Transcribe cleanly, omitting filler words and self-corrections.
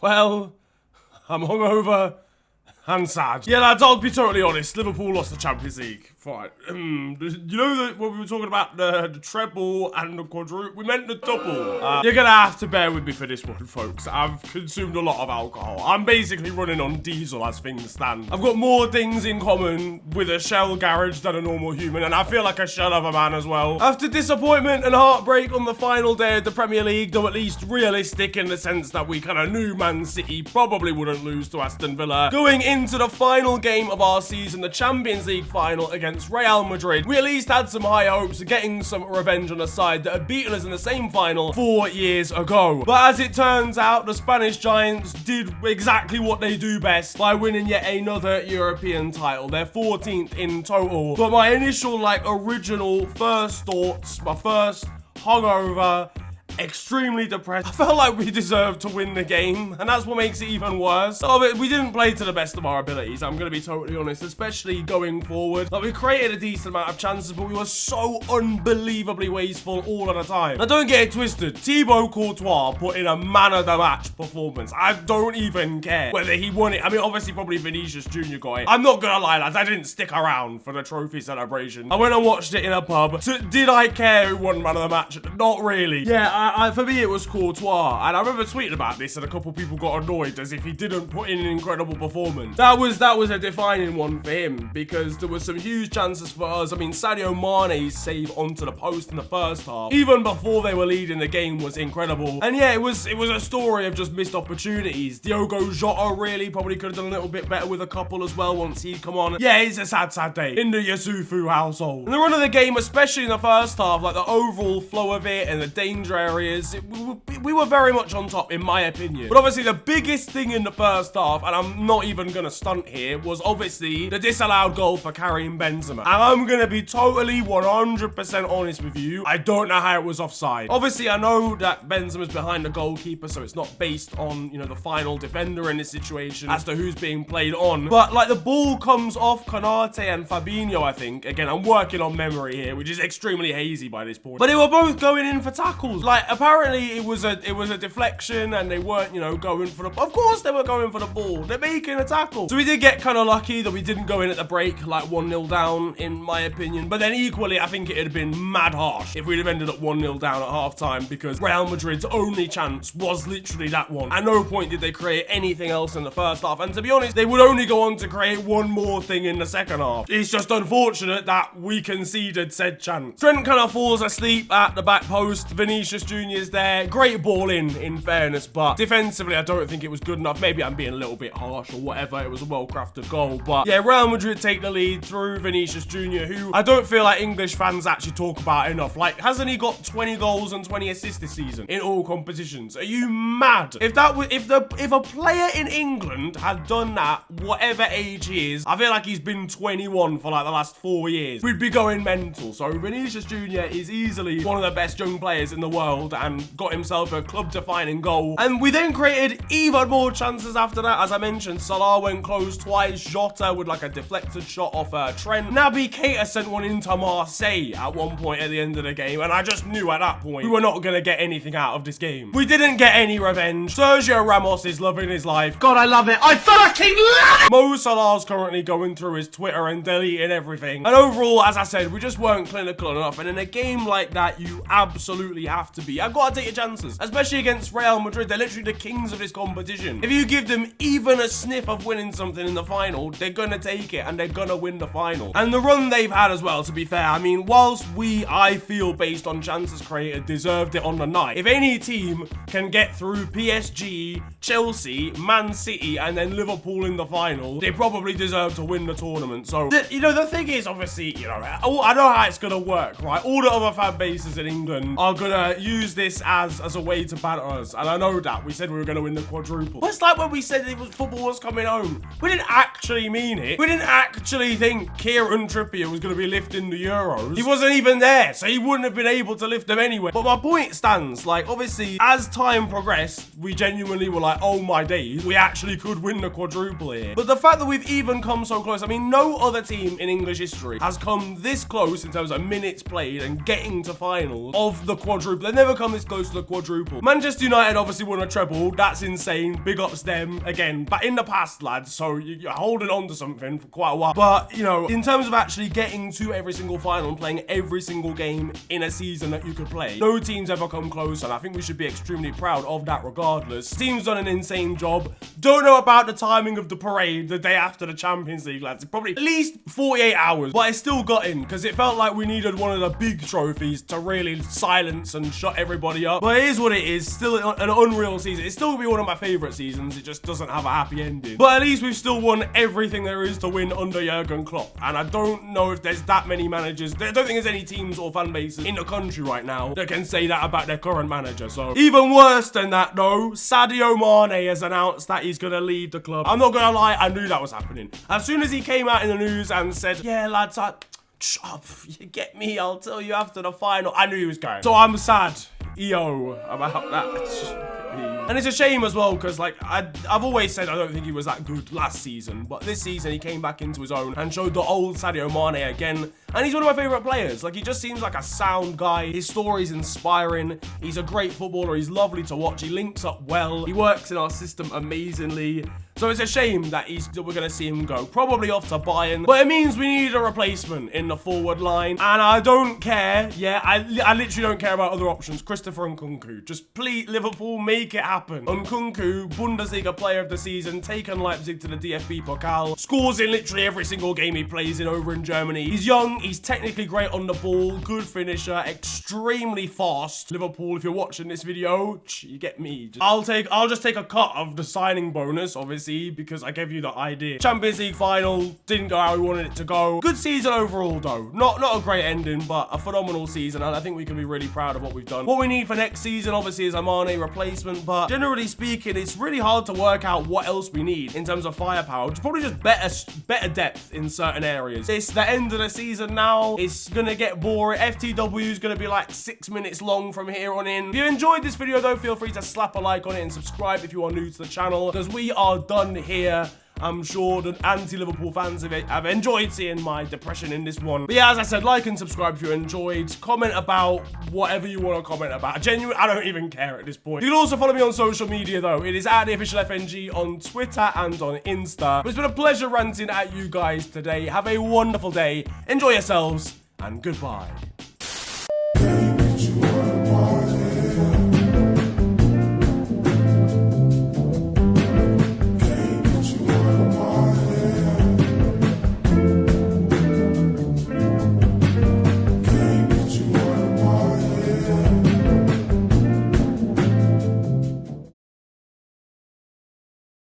Well, I'm hungover and sad. Yeah, lads, I'll be totally honest. Liverpool lost the Champions League. Fine. You know that when we were talking about the treble and the quadruple, we meant the double. You're gonna have to bear with me for this one, folks. I've consumed a lot of alcohol. I'm basically running on diesel as things stand. I've got more things in common with a shell garage than a normal human, and I feel like a shell of a man as well. After disappointment and heartbreak on the final day of the Premier League, though at least realistic in the sense that we kind of knew Man City probably wouldn't lose to Aston Villa, going into the final game of our season, the Champions League final against Real Madrid, we at least had some high hopes of getting some revenge on a side that had beaten us in the same final 4 years ago. But as it turns out, the Spanish Giants did exactly what they do best by winning yet another European title, their 14th in total. But my initial, original first thoughts, my first hungover, extremely depressed. I felt like we deserved to win the game, and that's what makes it even worse. So we didn't play to the best of our abilities, I'm gonna be totally honest, especially going forward. Like, we created a decent amount of chances, but we were so unbelievably wasteful all of the time. Now, don't get it twisted. Thibaut Courtois put in a man of the match performance. I don't even care whether he won it. I mean, obviously, probably Vinicius Jr. got it. I'm not gonna lie, lads, I didn't stick around for the trophy celebration. I went and watched it in a pub. So, did I care who won man of the match? Not really. Yeah, for me, it was Courtois, and I remember tweeting about this, and a couple people got annoyed as if he didn't put in an incredible performance. That was a defining one for him, because there were some huge chances for us. I mean, Sadio Mane's save onto the post in the first half, even before they were leading the game, was incredible. And yeah, it was a story of just missed opportunities. Diogo Jota really probably could have done a little bit better with a couple as well once he'd come on. Yeah, it's a sad day in the Yusufu household. And the run of the game, especially in the first half, like the overall flow of it and the danger areas, we were very much on top, in my opinion. But obviously, the biggest thing in the first half, and I'm not even going to stunt here, was obviously the disallowed goal for Karim Benzema. And I'm going to be totally 100% honest with you. I don't know how it was offside. Obviously, I know that Benzema's behind the goalkeeper, so it's not based on, the final defender in this situation as to who's being played on. But, the ball comes off Konate and Fabinho, I think. Again, I'm working on memory here, which is extremely hazy by this point. But they were both going in for tackles. Apparently, it was a deflection, and they weren't, going for the... Of course they were going for the ball. They're making a tackle. So we did get kind of lucky that we didn't go in at the break, 1-0 down, in my opinion. But then equally, I think it'd have been mad harsh if we'd have ended up 1-0 down at half-time, because Real Madrid's only chance was literally that one. At no point did they create anything else in the first half. And to be honest, they would only go on to create one more thing in the second half. It's just unfortunate that we conceded said chance. Trent kind of falls asleep at the back post. Vinicius Jr. is there. Great ball in fairness, but defensively, I don't think it was good enough. Maybe I'm being a little bit harsh or whatever. It was a well-crafted goal, but yeah, Real Madrid take the lead through Vinicius Jr., who I don't feel like English fans actually talk about enough. Hasn't he got 20 goals and 20 assists this season in all competitions? Are you mad? If a player in England had done that, whatever age he is, I feel like he's been 21 for the last 4 years, we'd be going mental. So Vinicius Jr. is easily one of the best young players in the world, and got himself a club-defining goal. And we then created even more chances after that. As I mentioned, Salah went close twice. Jota with a deflected shot off Trent. Naby Keita sent one into Marseille at one point at the end of the game, and I just knew at that point we were not going to get anything out of this game. We didn't get any revenge. Sergio Ramos is loving his life. God, I love it. I fucking love it! Mo Salah's currently going through his Twitter and deleting everything. And overall, as I said, we just weren't clinical enough. And in a game like that, you absolutely have to be. I've got to take your chances, especially against Real Madrid. They're literally the kings of this competition. If you give them even a sniff of winning something in the final, they're gonna take it and they're gonna win the final. And the run they've had as well, to be fair, I mean, whilst I feel based on chances created, deserved it on the night, if any team can get through PSG, Chelsea, Man City, and then Liverpool in the final, they probably deserve to win the tournament. So, the thing is, obviously, I know how it's gonna work, right? All the other fan bases in England are gonna use this as a way to banter us, and I know that. We said we were going to win the quadruple. But it's like when we said football was coming home. We didn't actually mean it. We didn't actually think Kieran Trippier was going to be lifting the Euros. He wasn't even there, so he wouldn't have been able to lift them anyway. But my point stands, obviously, as time progressed, we genuinely were like, oh my days, we actually could win the quadruple here. here. But the fact that we've even come so close, I mean, no other team in English history has come this close in terms of minutes played and getting to finals of the quadruple. They've never come this close to the quadruple. Manchester United obviously won a treble. That's insane. Big ups them. Again, but in the past, lads, so you're holding on to something for quite a while. But, you know, in terms of actually getting to every single final and playing every single game in a season that you could play, no team's ever come close, and I think we should be extremely proud of that regardless. Team's done an insane job. Don't know about the timing of the parade the day after the Champions League, lads. Probably at least 48 hours, but I still got in because it felt like we needed one of the big trophies to really silence and shut everybody up. But it is what it is. Still an unreal season. It's still gonna be one of my favorite seasons. It just doesn't have a happy ending. But at least we've still won everything there is to win under Jurgen Klopp. And I don't know if there's that many managers. I don't think there's any teams or fan bases in the country right now that can say that about their current manager. So even worse than that though, Sadio Mane has announced that he's gonna leave the club. I'm not gonna lie, I knew that was happening. As soon as he came out in the news and said, yeah lads, shut up, you get me, I'll tell you after the final, I knew he was going. So I'm sad, EO, about that. And it's a shame as well, because like I've always said I don't think he was that good last season, but this season he came back into his own and showed the old Sadio Mane again, and he's one of my favorite players. Like, he just seems like a sound guy. His story's inspiring. He's a great footballer. He's lovely to watch. He links up well. He works in our system amazingly. So it's a shame that we're going to see him go, probably off to Bayern. But it means we need a replacement in the forward line. And I don't care. Yeah, I literally don't care about other options. Christopher Nkunku. Just please, Liverpool, make it happen. Nkunku, Bundesliga player of the season, taken Leipzig to the DFB Pokal. Scores in literally every single game he plays in over in Germany. He's young. He's technically great on the ball. Good finisher. Extremely fast. Liverpool, if you're watching this video, you get me. I'll just take a cut of the signing bonus, obviously, because I gave you the idea. Champions League final didn't go how we wanted it to go. Good season overall though. Not a great ending, but a phenomenal season, and I think we can be really proud of what we've done. What we need for next season obviously is a Mane replacement, but generally speaking, it's really hard to work out what else we need in terms of firepower. It's probably just better depth in certain areas. It's the end of the season now. It's gonna get boring. FTW is gonna be like 6 minutes long from here on in. If you enjoyed this video though, feel free to slap a like on it and subscribe if you are new to the channel, because we are done here. I'm sure the anti-Liverpool fans have enjoyed seeing my depression in this one. But yeah, as I said, like and subscribe if you enjoyed. Comment about whatever you want to comment about. Genuinely, I don't even care at this point. You can also follow me on social media though. It is @theofficialfng on Twitter and on Insta. But it's been a pleasure ranting at you guys today. Have a wonderful day. Enjoy yourselves, and goodbye.